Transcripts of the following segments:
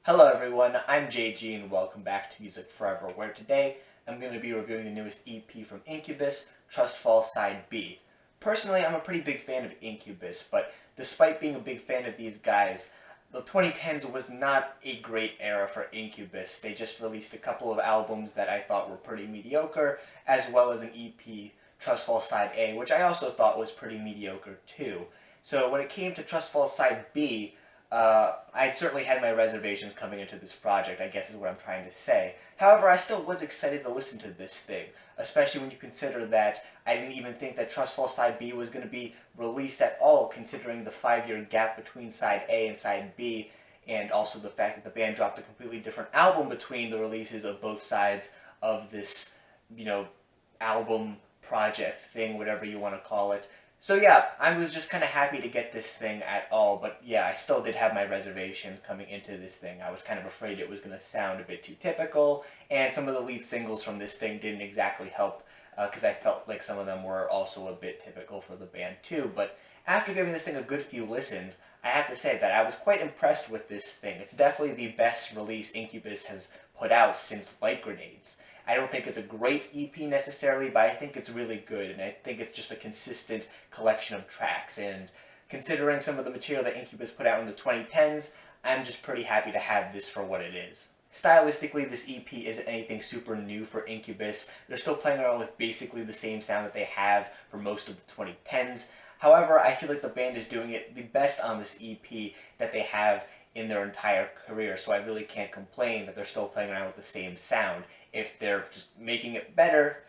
Hello everyone, I'm JG and welcome back to Music Forever, where today I'm going to be reviewing the newest EP from Incubus, Trust Fall Side B. Personally, I'm a pretty big fan of Incubus, but despite being a big fan of these guys, the 2010s was not a great era for Incubus. They just released a couple of albums that I thought were pretty mediocre, as well as an EP, Trust Fall Side A, which I also thought was pretty mediocre too. So when it came to Trust Fall Side B, I certainly had my reservations coming into this project, I guess is what I'm trying to say. However, I still was excited to listen to this thing, especially when you consider that I didn't even think that Trust Fall Side B was going to be released at all, considering the 5-year gap between Side A and Side B, and also the fact that the band dropped a completely different album between the releases of both sides of this, album project thing, whatever you want to call it. So yeah, I was just kind of happy to get this thing at all, but yeah, I still did have my reservations coming into this thing. I was kind of afraid it was going to sound a bit too typical, and some of the lead singles from this thing didn't exactly help, because I felt like some of them were also a bit typical for the band too. But after giving this thing a good few listens, I have to say that I was quite impressed with this thing. It's definitely the best release Incubus has put out since Light Grenades. I don't think it's a great EP necessarily, but I think it's really good, and I think it's just a consistent collection of tracks. And considering some of the material that Incubus put out in the 2010s, I'm just pretty happy to have this for what it is. Stylistically, this EP isn't anything super new for Incubus. They're still playing around with basically the same sound that they have for most of the 2010s. However, I feel like the band is doing it the best on this EP that they have in their entire career, so I really can't complain that they're still playing around with the same sound. If they're just making it better,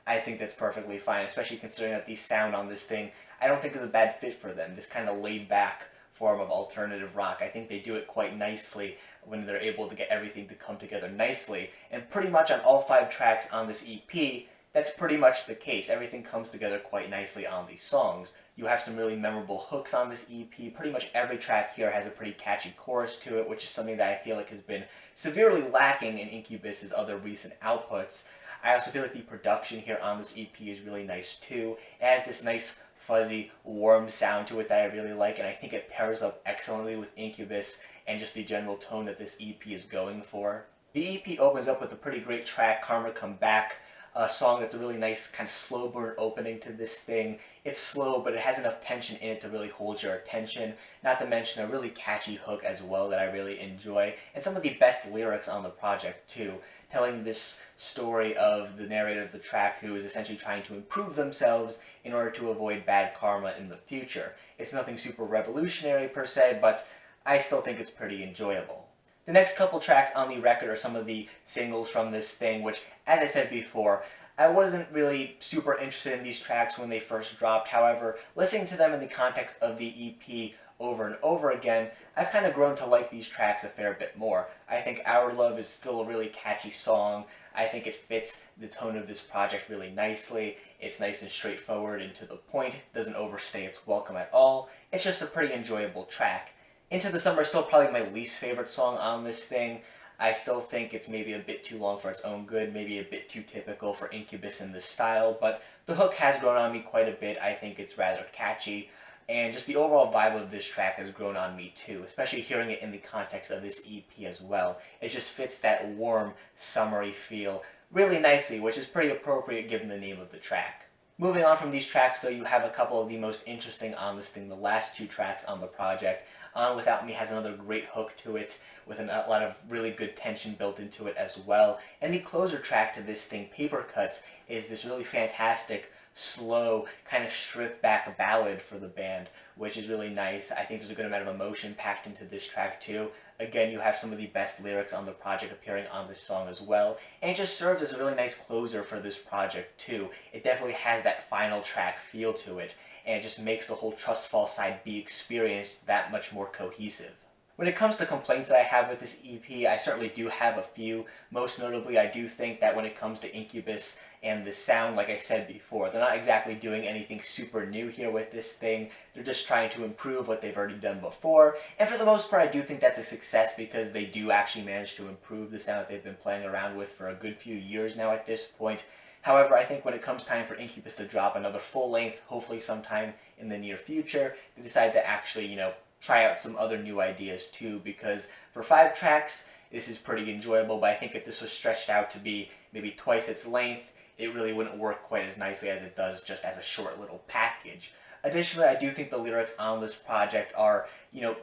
I think that's perfectly fine, especially considering that the sound on this thing, I don't think is a bad fit for them. This kind of laid-back form of alternative rock, I think they do it quite nicely when they're able to get everything to come together nicely. And pretty much on all 5 tracks on this EP, that's pretty much the case. Everything comes together quite nicely on these songs. You have some really memorable hooks on this EP. Pretty much every track here has a pretty catchy chorus to it, which is something that I feel like has been severely lacking in Incubus's other recent outputs. I also feel like the production here on this EP is really nice too. It has this nice, fuzzy, warm sound to it that I really like, and I think it pairs up excellently with Incubus and just the general tone that this EP is going for. The EP opens up with a pretty great track, Karma Come Back, a song that's a really nice kind of slow burn opening to this thing. It's slow, but it has enough tension in it to really hold your attention, not to mention a really catchy hook as well that I really enjoy, and some of the best lyrics on the project too, telling this story of the narrator of the track who is essentially trying to improve themselves in order to avoid bad karma in the future. It's nothing super revolutionary per se, but I still think it's pretty enjoyable. The next couple tracks on the record are some of the singles from this thing, which, as I said before, I wasn't really super interested in these tracks when they first dropped. However, listening to them in the context of the EP over and over again, I've kind of grown to like these tracks a fair bit more. I think Our Love is still a really catchy song. I think it fits the tone of this project really nicely. It's nice and straightforward and to the point. It doesn't overstay its welcome at all. It's just a pretty enjoyable track. Into the Summer is still probably my least favorite song on this thing. I still think it's maybe a bit too long for its own good, maybe a bit too typical for Incubus in this style, but the hook has grown on me quite a bit. I think it's rather catchy, and just the overall vibe of this track has grown on me too, especially hearing it in the context of this EP as well. It just fits that warm, summery feel really nicely, which is pretty appropriate given the name of the track. Moving on from these tracks, though, you have a couple of the most interesting on this thing, the last 2 tracks on the project. On Without Me has another great hook to it, with a lot of really good tension built into it as well. And the closer track to this thing, Paper Cuts, is this really fantastic, slow, kind of stripped back ballad for the band, which is really nice. I think there's a good amount of emotion packed into this track too. Again, you have some of the best lyrics on the project appearing on this song as well, and it just serves as a really nice closer for this project too. It definitely has that final track feel to it, and it just makes the whole Trust Fall Side B experience that much more cohesive. When it comes to complaints that I have with this EP, I certainly do have a few. Most notably, I do think that when it comes to Incubus and the sound, like I said before, they're not exactly doing anything super new here with this thing. They're just trying to improve what they've already done before, and for the most part I do think that's a success because they do actually manage to improve the sound that they've been playing around with for a good few years now at this point. However, I think when it comes time for Incubus to drop another full length, hopefully sometime in the near future, they decide to actually, try out some other new ideas too, because for 5 tracks, this is pretty enjoyable, but I think if this was stretched out to be maybe twice its length, it really wouldn't work quite as nicely as it does just as a short little package. Additionally, I do think the lyrics on this project are,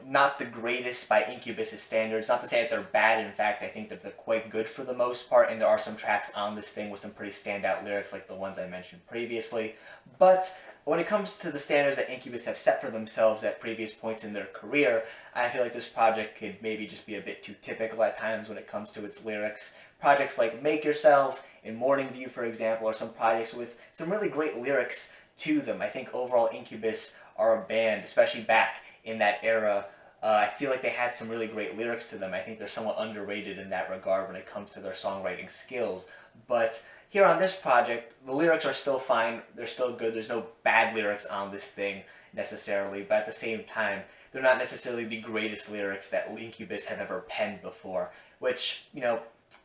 not the greatest by Incubus' standards. Not to say that they're bad. In fact, I think that they're quite good for the most part, and there are some tracks on this thing with some pretty standout lyrics like the ones I mentioned previously. But when it comes to the standards that Incubus have set for themselves at previous points in their career, I feel like this project could maybe just be a bit too typical at times when it comes to its lyrics. Projects like Make Yourself and Morning View, for example, are some projects with some really great lyrics to them. I think overall Incubus are a band, especially back in that era. I feel like they had some really great lyrics to them. I think they're somewhat underrated in that regard when it comes to their songwriting skills. But here on this project, the lyrics are still fine. They're still good. There's no bad lyrics on this thing necessarily, but at the same time, they're not necessarily the greatest lyrics that Incubus have ever penned before, which,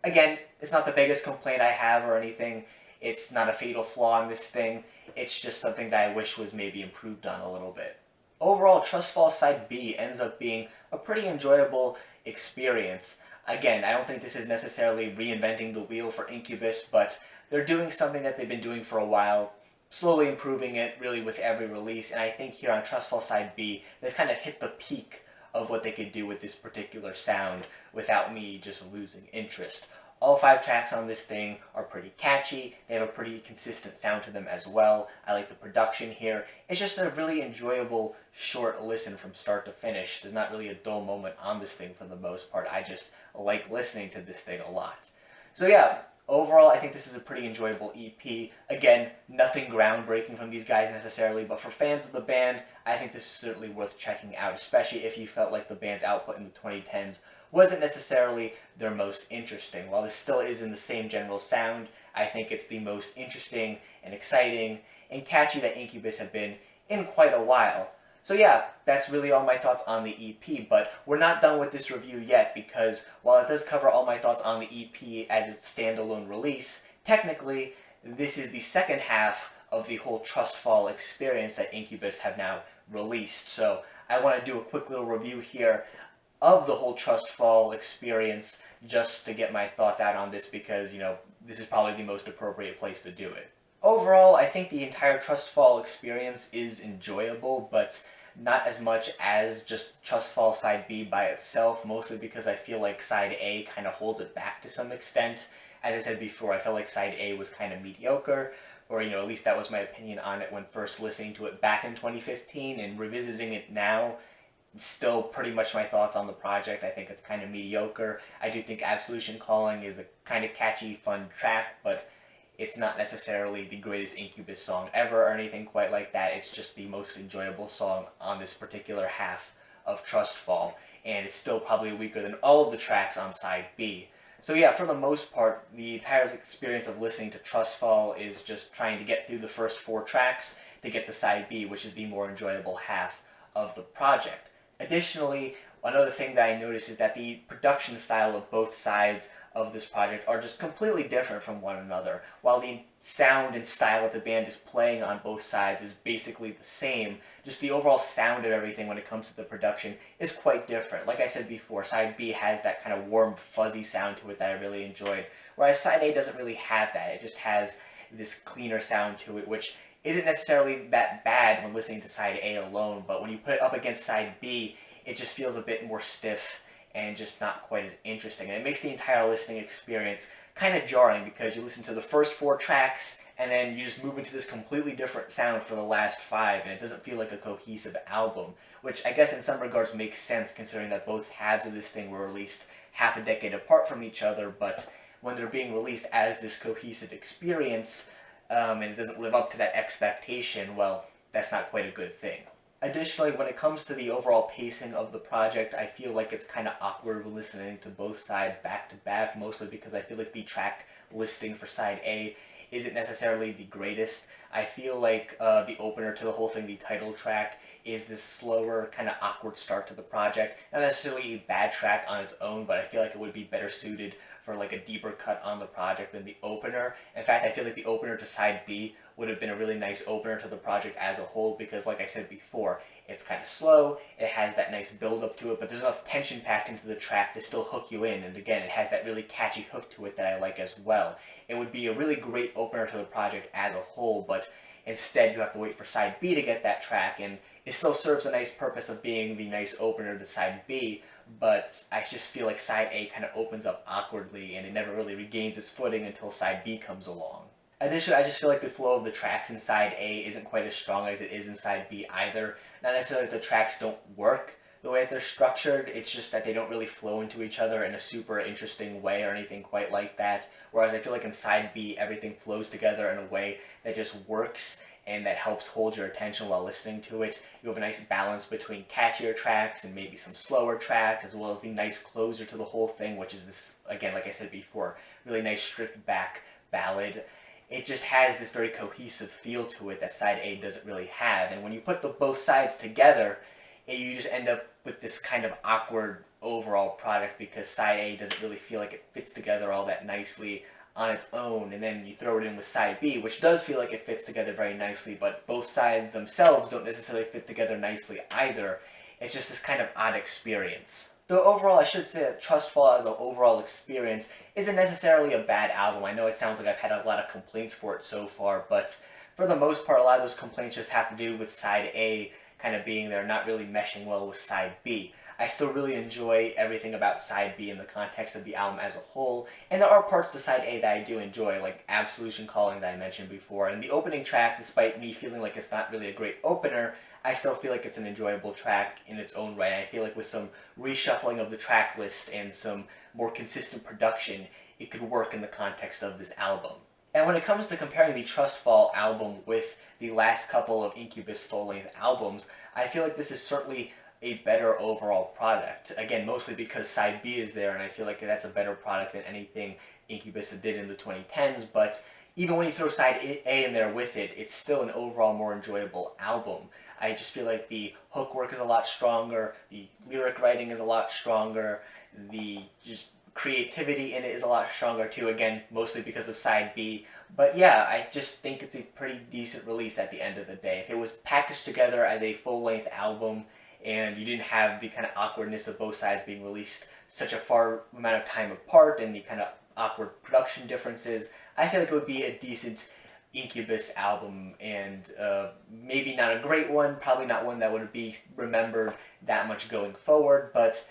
again, it's not the biggest complaint I have or anything. It's not a fatal flaw in this thing. It's just something that I wish was maybe improved on a little bit. Overall, Trust Fall Side B ends up being a pretty enjoyable experience. Again, I don't think this is necessarily reinventing the wheel for Incubus, but they're doing something that they've been doing for a while, slowly improving it really with every release, and I think here on Trust Fall Side B, they've kind of hit the peak of what they could do with this particular sound without me just losing interest. All 5 tracks on this thing are pretty catchy. They have a pretty consistent sound to them as well. I like the production here. It's just a really enjoyable short listen from start to finish. There's not really a dull moment on this thing for the most part. I just like listening to this thing a lot. So yeah, overall I think this is a pretty enjoyable EP. Again, nothing groundbreaking from these guys necessarily, but for fans of the band, I think this is certainly worth checking out, especially if you felt like the band's output in the 2010s wasn't necessarily their most interesting. While this still is in the same general sound, I think it's the most interesting and exciting and catchy that Incubus have been in quite a while. So yeah, that's really all my thoughts on the EP, but we're not done with this review yet, because while it does cover all my thoughts on the EP as its standalone release, technically this is the second half of the whole Trust Fall experience that Incubus have now released. So I want to do a quick little review here of the whole Trust Fall experience, just to get my thoughts out on this, because, this is probably the most appropriate place to do it. Overall, I think the entire Trust Fall experience is enjoyable, but not as much as just Trust Fall Side B by itself, mostly because I feel like Side A kind of holds it back to some extent. As I said before, I felt like Side A was kind of mediocre, or, at least that was my opinion on it when first listening to it back in 2015, and revisiting it now, still pretty much my thoughts on the project. I think it's kind of mediocre. I do think Absolution Calling is a kind of catchy, fun track, but it's not necessarily the greatest Incubus song ever or anything quite like that. It's just the most enjoyable song on this particular half of Trust Fall, and it's still probably weaker than all of the tracks on Side B. So yeah, for the most part, the entire experience of listening to Trust Fall is just trying to get through the first 4 tracks to get to Side B, which is the more enjoyable half of the project. Additionally, another thing that I noticed is that the production style of both sides of this project are just completely different from one another. While the sound and style that the band is playing on both sides is basically the same, just the overall sound of everything when it comes to the production is quite different. Like I said before, Side B has that kind of warm, fuzzy sound to it that I really enjoyed, whereas Side A doesn't really have that. It just has this cleaner sound to it, which isn't necessarily that bad when listening to Side A alone, but when you put it up against Side B, it just feels a bit more stiff and just not quite as interesting. And it makes the entire listening experience kind of jarring, because you listen to the first 4 tracks and then you just move into this completely different sound for the last 5, and it doesn't feel like a cohesive album, which I guess in some regards makes sense considering that both halves of this thing were released half a decade apart from each other, but when they're being released as this cohesive experience, and it doesn't live up to that expectation, well, that's not quite a good thing. Additionally, when it comes to the overall pacing of the project, I feel like it's kind of awkward when listening to both sides back to back, mostly because I feel like the track listing for Side A isn't necessarily the greatest. I feel like the opener to the whole thing, the title track, is this slower, kind of awkward start to the project. Not necessarily a bad track on its own, but I feel like it would be better suited for like a deeper cut on the project than the opener. In fact, I feel like the opener to Side B would have been a really nice opener to the project as a whole, because like I said before, It's kind of slow, it has that nice build up to it, but there's enough tension packed into the track to still hook you in, and again, it has that really catchy hook to it that I like as well. It would be a really great opener to the project as a whole, but instead you have to wait for side B to get that track, and it still serves a nice purpose of being the nice opener to side B, but I just feel like side A kind of opens up awkwardly, and it never really regains its footing until side B comes along. Additionally, I just feel like the flow of the tracks in side A isn't quite as strong as it is in side B either. Not necessarily that the tracks don't work the way that they're structured, it's just that they don't really flow into each other in a super interesting way or anything quite like that. Whereas I feel like in side B, everything flows together in a way that just works and that helps hold your attention while listening to it. You have a nice balance between catchier tracks and maybe some slower tracks, as well as the nice closer to the whole thing, which is this, again, like I said before, really nice stripped back ballad. It just has this very cohesive feel to it that side A doesn't really have. And when you put both sides together, you just end up with this kind of awkward overall product because side A doesn't really feel like it fits together all that nicely on its own, and then you throw it in with side B, which does feel like it fits together very nicely, but both sides themselves don't necessarily fit together nicely either. It's just this kind of odd experience. Though overall, I should say that Trustfall as an overall experience isn't necessarily a bad album. I know it sounds like I've had a lot of complaints for it so far, but for the most part, a lot of those complaints just have to do with side A kind of being there, not really meshing well with side B. I still really enjoy everything about side B in the context of the album as a whole, and there are parts to side A that I do enjoy, like Absolution Calling that I mentioned before, and the opening track, despite me feeling like it's not really a great opener, I still feel like it's an enjoyable track in its own right. I feel like with some reshuffling of the track list and some more consistent production, it could work in the context of this album. And when it comes to comparing the Trustfall album with the last couple of Incubus full-length albums, I feel like this is certainly a better overall product. Again, mostly because side B is there, and I feel like that's a better product than anything Incubus did in the 2010s, but even when you throw side A in there with it, it's still an overall more enjoyable album. I just feel like the hook work is a lot stronger, the lyric writing is a lot stronger, the just creativity in it is a lot stronger too, again, mostly because of side B. But yeah, I just think it's a pretty decent release at the end of the day. If it was packaged together as a full-length album, and you didn't have the kind of awkwardness of both sides being released such a far amount of time apart and the kind of awkward production differences, I feel like it would be a decent Incubus album, and maybe not a great one, probably not one that would be remembered that much going forward, but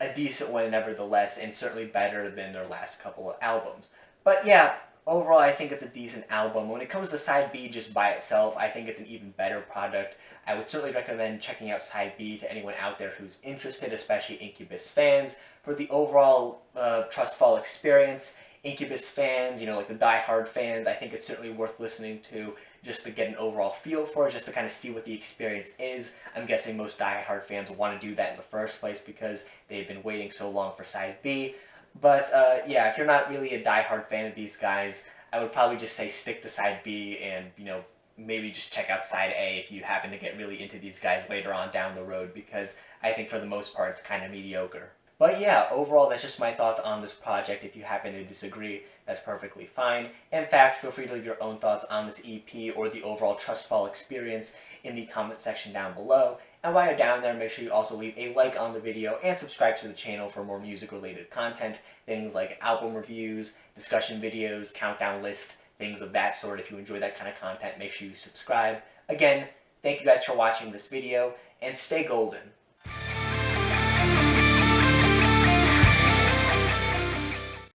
a decent one nevertheless, and certainly better than their last couple of albums. But yeah, overall I think it's a decent album. When it comes to side B just by itself, I think it's an even better product. I would certainly recommend checking out side B to anyone out there who's interested, especially Incubus fans. For the overall Trustfall experience, Incubus fans, you know, like the die-hard fans, I think it's certainly worth listening to just to get an overall feel for it, just to kind of see what the experience is. I'm guessing most die-hard fans want to do that in the first place because they've been waiting so long for side B. But yeah, if you're not really a die-hard fan of these guys, I would probably just say stick to side B and, you know, maybe just check out side A if you happen to get really into these guys later on down the road, because I think for the most part it's kind of mediocre. But yeah, overall that's just my thoughts on this project. If you happen to disagree, that's perfectly fine. In fact, feel free to leave your own thoughts on this EP or the overall Trustfall experience in the comment section down below. And while you're down there, make sure you also leave a like on the video and subscribe to the channel for more music-related content, things like album reviews, discussion videos, countdown list, things of that sort. If you enjoy that kind of content, make sure you subscribe. Again, thank you guys for watching this video, and stay golden.